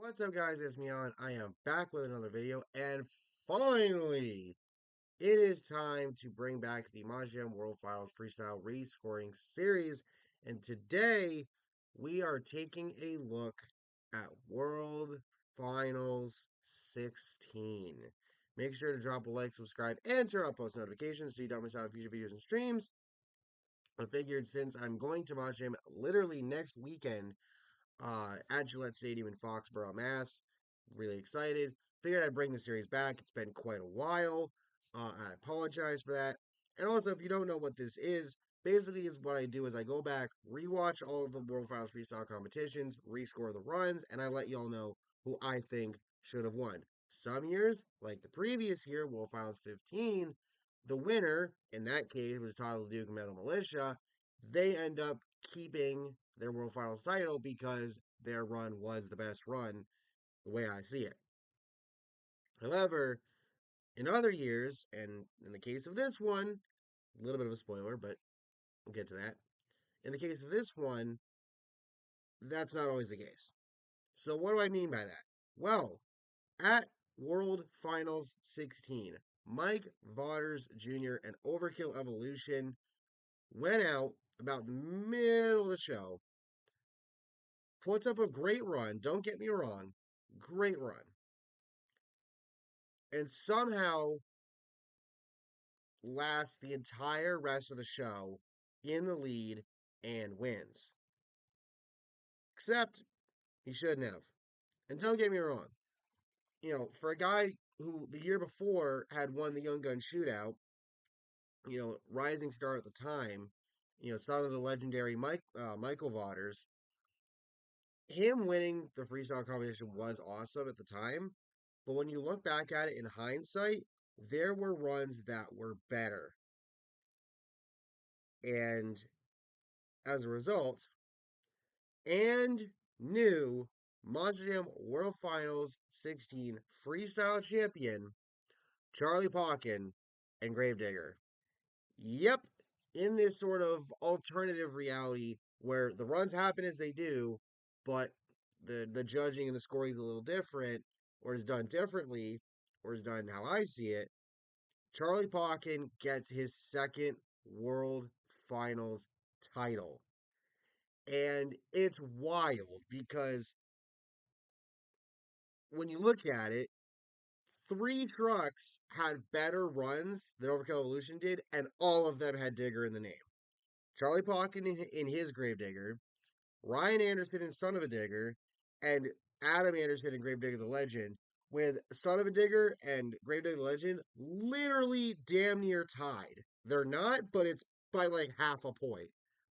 What's up, guys? It's me on. I am back with another video, and finally, it is time to bring back the Mahjong World Finals Freestyle Rescoring Series. And today, we are taking a look at World Finals 16. Make sure to drop a like, subscribe, and turn on post notifications so you don't miss out on future videos and streams. I figured since I'm going to Mahjong literally next weekend, at Gillette Stadium in Foxborough, Mass. Really excited. Figured I'd bring the series back. It's been quite a while. I apologize for that. And also, if you don't know what this is, basically is what I do is I go back, rewatch all of the World Finals freestyle competitions, rescore the runs, and I let y'all know who I think should have won. Some years, like the previous year, World Finals 15, the winner, in that case, was Tyler Duke and Metal Militia. They end up keeping their World Finals title because their run was the best run, the way I see it. However, in other years, and in the case of this one, a little bit of a spoiler, but we'll get to that. In the case of this one, that's not always the case. So, what do I mean by that? Well, at World Finals 16, Mike Vaughters Jr. and Overkill Evolution went out about the middle of the show, puts up a great run, don't get me wrong, great run, and somehow lasts the entire rest of the show in the lead and wins. Except he shouldn't have. And don't get me wrong, for a guy who the year before had won the Young Gun Shootout, rising star at the time, son of the legendary Michael Vaughters, him winning the freestyle competition was awesome at the time. But when you look back at it in hindsight, there were runs that were better. And as a result, and new Monster Jam World Finals 16 freestyle champion, Charlie Pauken and Gravedigger. Yep, in this sort of alternative reality where the runs happen as they do, but the judging and the scoring is a little different, or is done differently, or is done how I see it. Charlie Pauken gets his second World Finals title. And it's wild because when you look at it, three trucks had better runs than Overkill Evolution did, and all of them had Digger in the name. Charlie Pauken in his Gravedigger, Ryan Anderson in Son of a Digger, and Adam Anderson in Gravedigger the Legend, with Son of a Digger and Gravedigger the Legend literally damn near tied. They're not, but it's by like half a point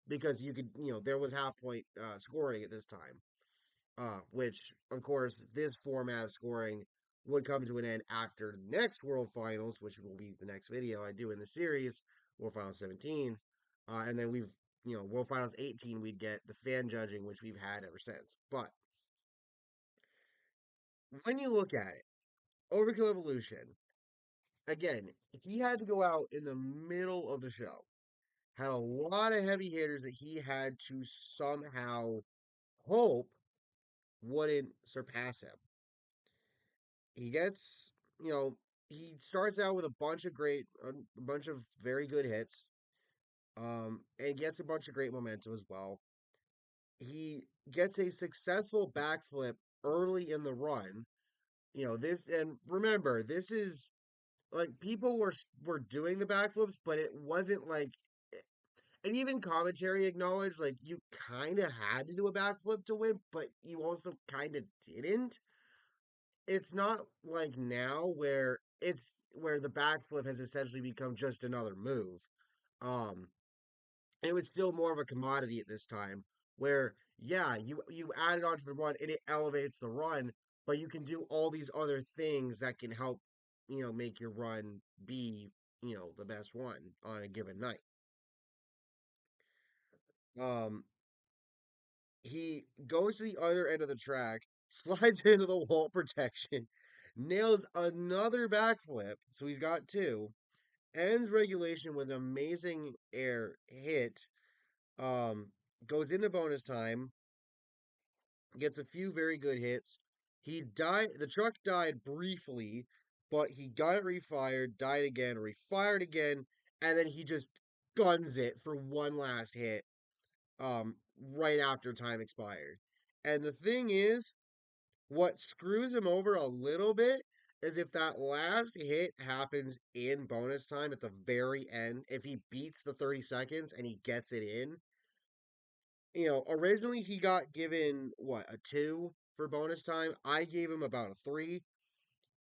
because you could, there was half point scoring at this time. Which, of course, this format of scoring would come to an end after the next World Finals, which will be the next video I do in the series, World Finals 17. And then World Finals 18, we'd get the fan judging, which we've had ever since. But when you look at it, Overkill Evolution, again, he had to go out in the middle of the show, had a lot of heavy hitters that he had to somehow hope wouldn't surpass him. He gets, he starts out with a bunch of very good hits, and gets a bunch of great momentum as well. He gets a successful backflip early in the run. And remember, this is like people were doing the backflips, but it wasn't like, and even commentary acknowledged like you kind of had to do a backflip to win, but you also kind of didn't. It's not like now where the backflip has essentially become just another move. Um, it was still more of a commodity at this time, where yeah, you add it onto the run and it elevates the run, but you can do all these other things that can help, make your run be, the best one on a given night. Um, he goes to the other end of the track, slides into the wall protection, nails another backflip, so he's got two, ends regulation with an amazing air hit, um, goes into bonus time, gets a few very good hits, He died. The truck died briefly, but he got it refired, died again, refired again, and then he just guns it for one last hit. Right after time expired. And the thing is, what screws him over a little bit is if that last hit happens in bonus time at the very end, if he beats the 30 seconds and he gets it in, originally he got given what, a 2 for bonus time. I gave him about a 3.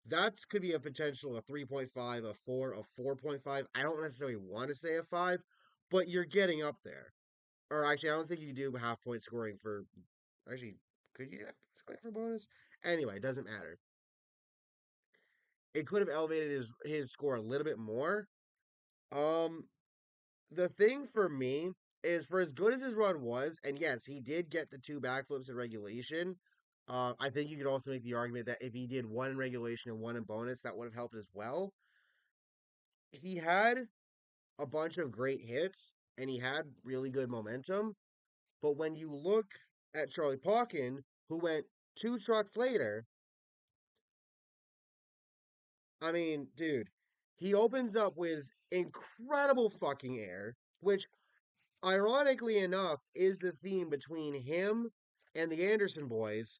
That's could be a potential a 3.5, a 4, a 4.5. I don't necessarily want to say a 5, but you're getting up there. Or actually, I don't think you do half point scoring for. Actually, could you do half point scoring for bonus? Anyway, it doesn't matter. It could have elevated his score a little bit more. Um, the thing for me is for as good as his run was, and yes, he did get the 2 backflips in regulation. I think you could also make the argument that if he did one in regulation and one in bonus, that would have helped as well. He had a bunch of great hits and he had really good momentum. But when you look at Charlie Pauken, who went 2 trucks later, I mean, dude, he opens up with incredible fucking air, which ironically enough, is the theme between him and the Anderson boys.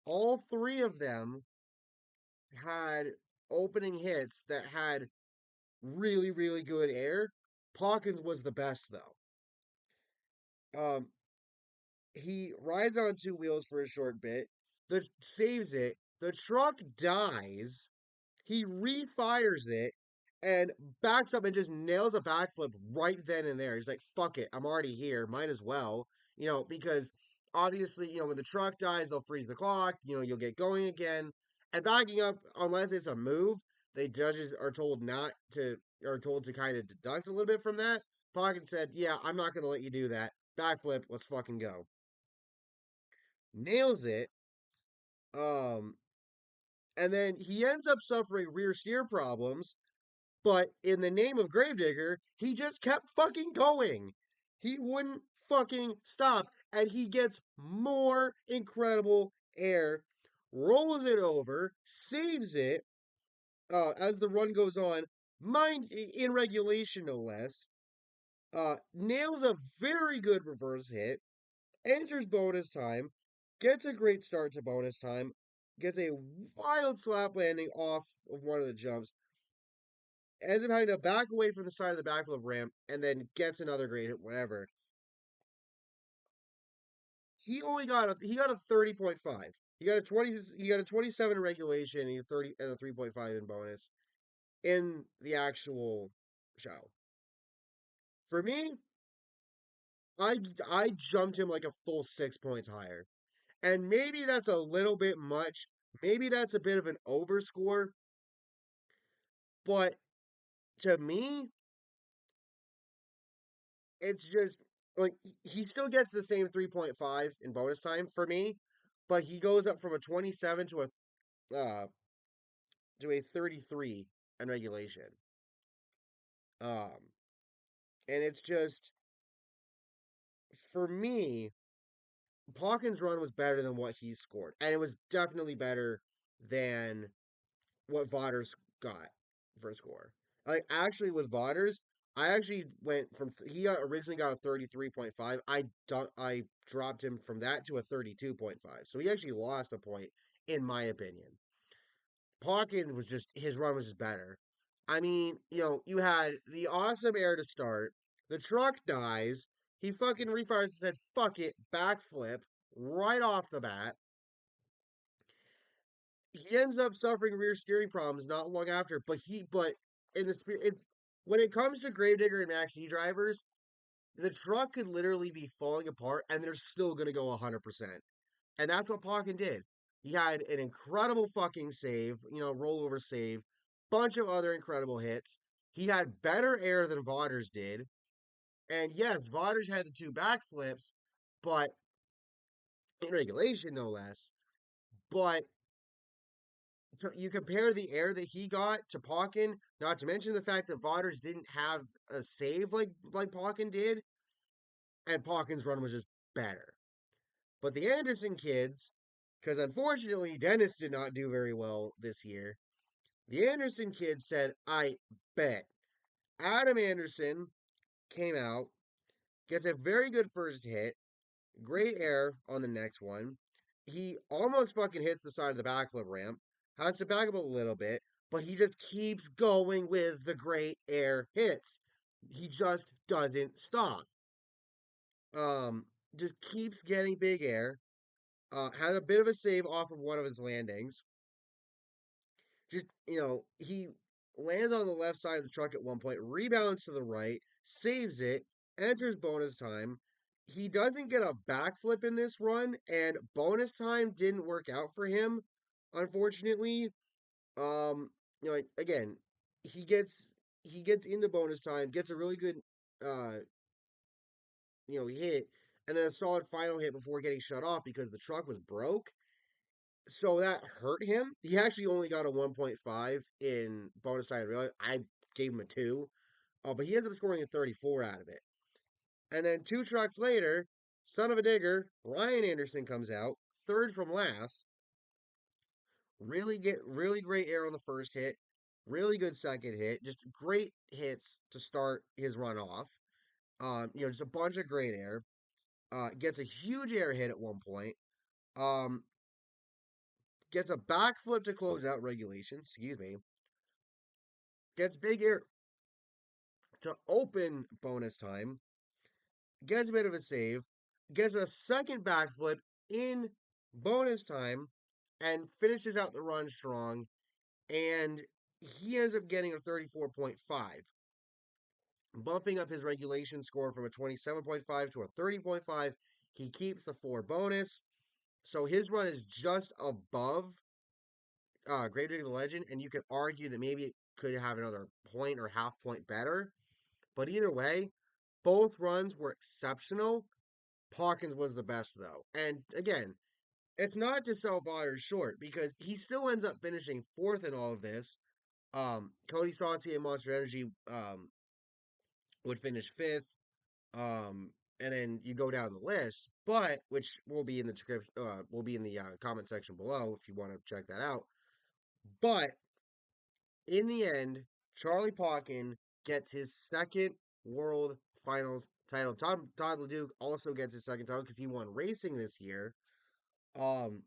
All 3 of them had opening hits that had really, really good air. Hawkins was the best though. Um, he rides on 2 wheels for a short bit, saves it. The truck dies. He refires it and backs up and just nails a backflip right then and there. He's like, fuck it, I'm already here. Might as well. Because obviously, when the truck dies, they'll freeze the clock. You'll get going again. And backing up, unless it's a move, the judges are told to kind of deduct a little bit from that. Pocket said, yeah, I'm not going to let you do that. Backflip, let's fucking go. Nails it. Um, and then he ends up suffering rear steer problems. But in the name of Gravedigger, he just kept fucking going. He wouldn't fucking stop. And he gets more incredible air, rolls it over, saves it as the run goes on, mind in regulation no less. Nails a very good reverse hit, enters bonus time, gets a great start to bonus time, gets a wild slap landing off of one of the jumps, ends up having to back away from the side of the backflip ramp, and then gets another great hit, whatever. He got a 30.5. He got a 27 in regulation and a 3.5 in bonus in the actual show. For me, I jumped him like a full 6 points higher. And maybe that's a little bit much. Maybe that's a bit of an overscore. But to me, it's just like he still gets the same 3.5 in bonus time for me, but he goes up from a 27 to a 33 in regulation. Um and it's just for me, Hawkins' run was better than what he scored. And it was definitely better than what Vaughters got for a score. Like actually with Vaughters, I actually went from originally got a 33.5. I dropped him from that to a 32.5. So he actually lost a point in my opinion. Hawkins was just his run was just better. I mean, you had the awesome air to start. The truck dies. He fucking refires and said, "Fuck it," backflip right off the bat. He ends up suffering rear steering problems not long after. But in the spirit, it's when it comes to Gravedigger and Max D drivers, the truck could literally be falling apart, and they're still gonna go 100%. And that's what Pawkin did. He had an incredible fucking save, rollover save, bunch of other incredible hits. He had better air than Vaughters did. And yes, Vaughters had the 2 backflips, but in regulation, no less. But you compare the air that he got to Pawkin, not to mention the fact that Vaughters didn't have a save like Pawkin did, and Pawkin's run was just better. But the Anderson kids Because unfortunately, Dennis did not do very well this year. The Anderson kid said, I bet. Adam Anderson came out, gets a very good first hit, great air on the next one. He almost fucking hits the side of the backflip ramp, has to back up a little bit, but he just keeps going with the great air hits. He just doesn't stop. Um, just keeps getting big air. Had a bit of a save off of one of his landings. Just, he lands on the left side of the truck at one point, rebounds to the right, saves it, enters bonus time. He doesn't get a backflip in this run, and bonus time didn't work out for him, unfortunately. Um, again, he gets he gets into bonus time, gets a really good uh, hit, and then a solid final hit before getting shut off because the truck was broke. So that hurt him. He actually only got a 1.5 in bonus time. I gave him a 2, but he ends up scoring a 34 out of it. And then two trucks later, son of a digger, Ryan Anderson comes out, third from last. Really great air on the first hit, really good second hit, just great hits to start his run off. Just a bunch of great air. Gets a huge air hit at one point. Um, gets a backflip to close out regulation. Excuse me. Gets big air to open bonus time. Gets a bit of a save. Gets a second backflip in bonus time and finishes out the run strong. And he ends up getting a 34.5, bumping up his regulation score from a 27.5 to a 30.5. He keeps the 4 bonus. So his run is just above Great Dig the Legend, and you could argue that maybe it could have another point or half point better. But either way, both runs were exceptional. Hawkins was the best though. And again, it's not to sell buyers short because he still ends up finishing fourth in all of this. Cody Saucy and Monster Energy would finish fifth. And then you go down the list, but which will be in the description, will be in the comment section below if you want to check that out. But in the end, Charlie Pauken gets his second World Finals title. Todd LeDuc also gets his second title because he won racing this year. Um,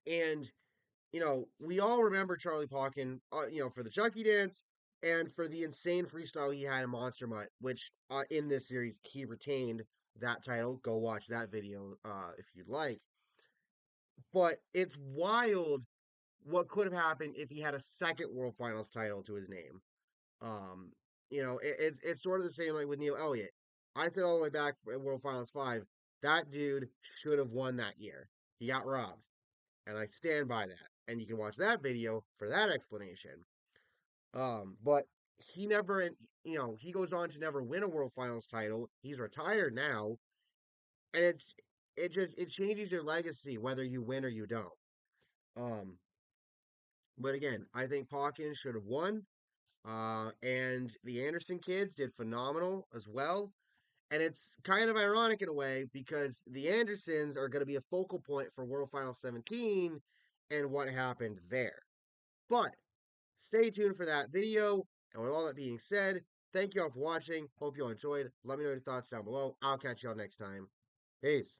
and we all remember Charlie Pauken, for the Chucky dance and for the insane freestyle he had in Monster Mutt, which in this series he retained that title. Go watch that video if you'd like. But it's wild what could have happened if he had a second World Finals title to his name. Um, it's sort of the same like with Neil Elliott. I said all the way back for World Finals 5, that dude should have won that year. He got robbed. And I stand by that. And you can watch that video for that explanation. But he never, he goes on to never win a World Finals title. He's retired now, and it changes your legacy whether you win or you don't. Um, but again, I think Hawkins should have won. And the Anderson kids did phenomenal as well. And it's kind of ironic in a way because the Andersons are going to be a focal point for World Final 17 and what happened there. But stay tuned for that video. And with all that being said, thank you all for watching. Hope you all enjoyed. Let me know your thoughts down below. I'll catch y'all next time. Peace.